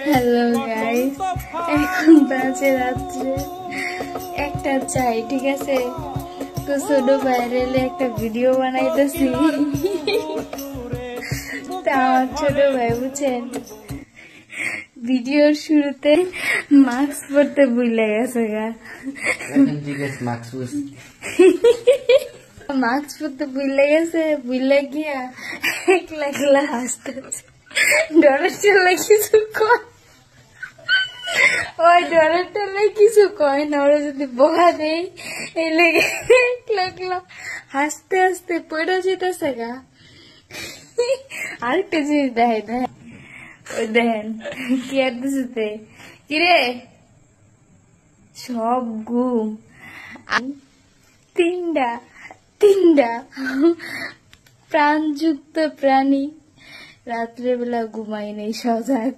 Hello guys, এখন বাজে রাত্রে 1টা চাই, ঠিক আছে? তো ছোট ভাইরালে একটা ভিডিও বানাইতেছি। তা আমার ছোট ভাই বুঝছেন, ভিডিওর শুরুতে মাস্ক পরতে ভুলে গেছে গা। মাস্ক পরতে ভুলে গেছে, ভুলে গিয়া একলা একলা হাসতেছে। ডরের চলে কিছু কয়, ওই ডরের চলে কিছু কয় না, ওরা যদি বকা দেয় এই লেগে একলা একলা হাসতে হাসতে পড়ে যেতেছে গা। আরেকটা জিনিস দেখেন, ওই দেখেন কি আর দিতে, কিরে সব ঘুম। তিনটা প্রাণযুক্ত প্রাণী রাত্রেবেলা ঘুমাই নেই, সজাগ।